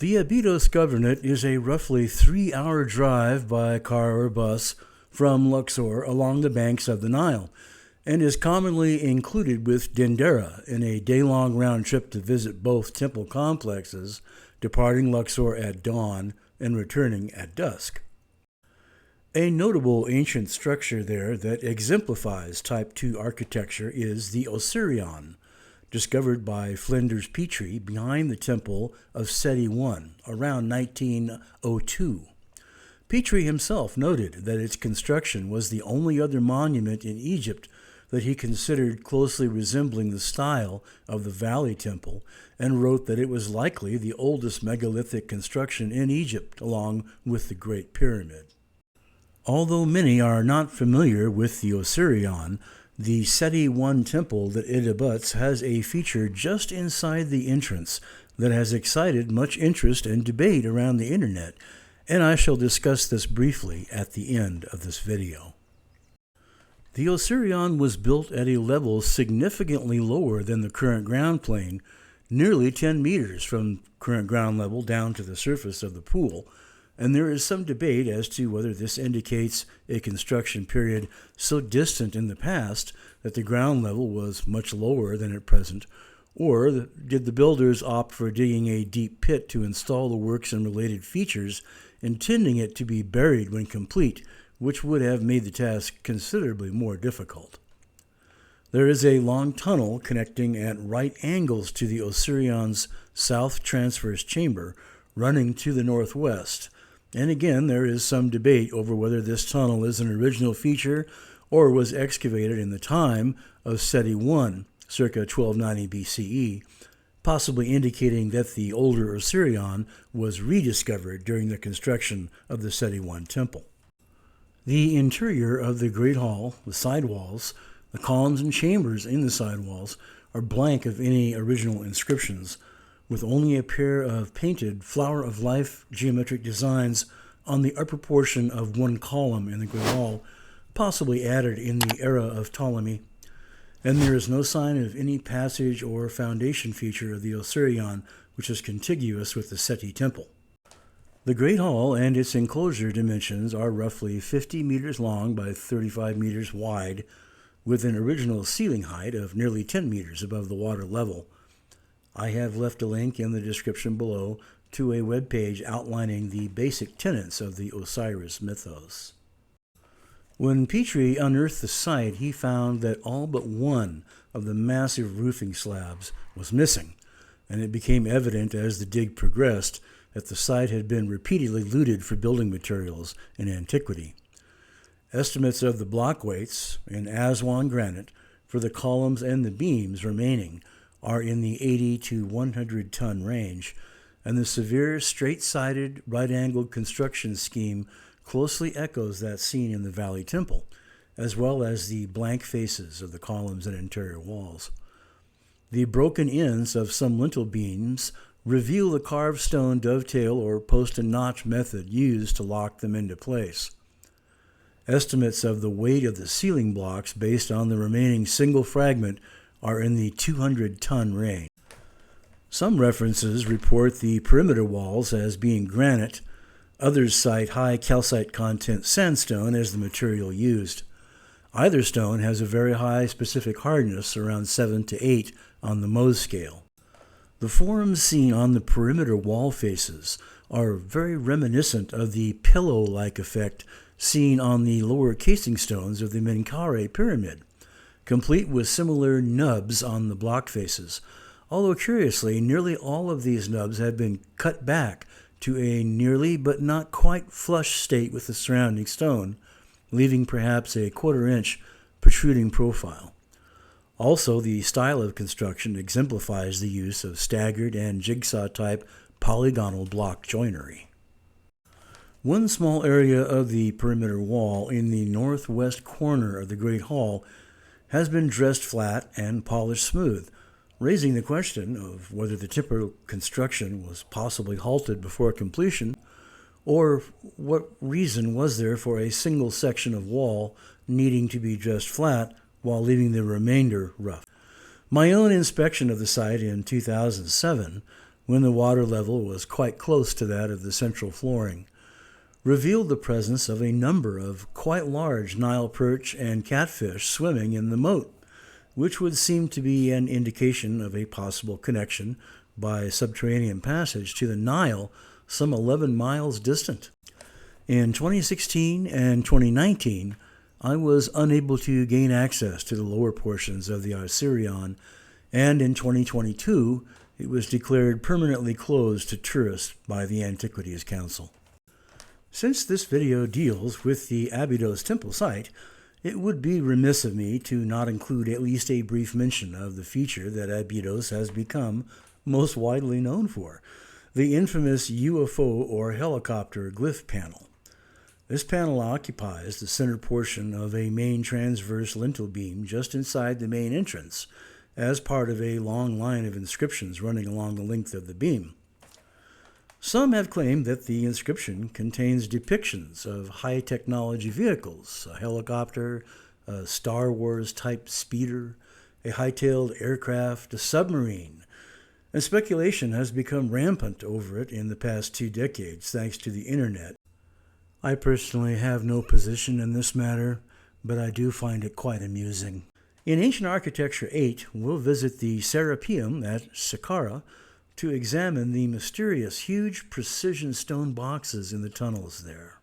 The Abydos Governorate is a roughly 3-hour drive by car or bus from Luxor along the banks of the Nile, and is commonly included with Dendera in a day-long round trip to visit both temple complexes, departing Luxor at dawn and returning at dusk. A notable ancient structure there that exemplifies Type II architecture is the Osierion, discovered by Flinders Petrie behind the temple of Seti I around 1902. Petrie himself noted that its construction was the only other monument in Egypt that he considered closely resembling the style of the Valley Temple, and wrote that it was likely the oldest megalithic construction in Egypt, along with the Great Pyramid. Although many are not familiar with the Osirion, the Seti I temple that it abuts has a feature just inside the entrance that has excited much interest and debate around the internet, and I shall discuss this briefly at the end of this video. The Osirion was built at a level significantly lower than the current ground plane, nearly 10 meters from current ground level down to the surface of the pool, and there is some debate as to whether this indicates a construction period so distant in the past that the ground level was much lower than at present, or did the builders opt for digging a deep pit to install the works and related features, intending it to be buried when complete, which would have made the task considerably more difficult. There is a long tunnel connecting at right angles to the Osirion's south transverse chamber, running to the northwest. And again, there is some debate over whether this tunnel is an original feature or was excavated in the time of Seti I, circa 1290 BCE, possibly indicating that the older Osirion was rediscovered during the construction of the Seti I temple. The interior of the Great Hall, the side walls, the columns and chambers in the side walls are blank of any original inscriptions, with only a pair of painted flower of life geometric designs on the upper portion of one column in the Great Hall, possibly added in the era of Ptolemy, and there is no sign of any passage or foundation feature of the Osirion, which is contiguous with the Seti temple. The Great Hall and its enclosure dimensions are roughly 50 meters long by 35 meters wide, with an original ceiling height of nearly 10 meters above the water level. I have left a link in the description below to a web page outlining the basic tenets of the Osiris mythos. When Petrie unearthed the site, he found that all but one of the massive roofing slabs was missing, and it became evident as the dig progressed that the site had been repeatedly looted for building materials in antiquity. Estimates of the block weights in Aswan granite for the columns and the beams remaining are in the 80 to 100 ton range, and the severe straight-sided right-angled construction scheme closely echoes that seen in the Valley Temple, as well as the blank faces of the columns and interior walls. The broken ends of some lintel beams reveal the carved stone dovetail or post and notch method used to lock them into place. Estimates of the weight of the ceiling blocks based on the remaining single fragment are in the 200-ton range. Some references report the perimeter walls as being granite. Others cite high calcite content sandstone as the material used. Either stone has a very high specific hardness, around 7 to 8 on the Mohs scale. The forms seen on the perimeter wall faces are very reminiscent of the pillow-like effect seen on the lower casing stones of the Menkaure pyramid, complete with similar nubs on the block faces, although curiously, nearly all of these nubs had been cut back to a nearly but not quite flush state with the surrounding stone, leaving perhaps a quarter-inch protruding profile. Also, the style of construction exemplifies the use of staggered and jigsaw-type polygonal block joinery. One small area of the perimeter wall in the northwest corner of the Great Hall has been dressed flat and polished smooth, raising the question of whether the typical construction was possibly halted before completion, or what reason was there for a single section of wall needing to be dressed flat while leaving the remainder rough. My own inspection of the site in 2007 when the water level was quite close to that of the central flooring, revealed the presence of a number of quite large Nile perch and catfish swimming in the moat, which would seem to be an indication of a possible connection by subterranean passage to the Nile some 11 miles distant. In 2016 and 2019, I was unable to gain access to the lower portions of the Osierion, and in 2022, it was declared permanently closed to tourists by the Antiquities Council. Since this video deals with the Abydos temple site, it would be remiss of me to not include at least a brief mention of the feature that Abydos has become most widely known for, the infamous UFO or helicopter glyph panel. This panel occupies the center portion of a main transverse lintel beam just inside the main entrance, as part of a long line of inscriptions running along the length of the beam. Some have claimed that the inscription contains depictions of high-technology vehicles, a helicopter, a Star Wars-type speeder, a hightailed aircraft, a submarine, and speculation has become rampant over it in the past 2 decades thanks to the internet. I personally have no position in this matter, but I do find it quite amusing. In Ancient Architecture 8, we'll visit the Serapeum at Saqqara to examine the mysterious huge precision stone boxes in the tunnels there.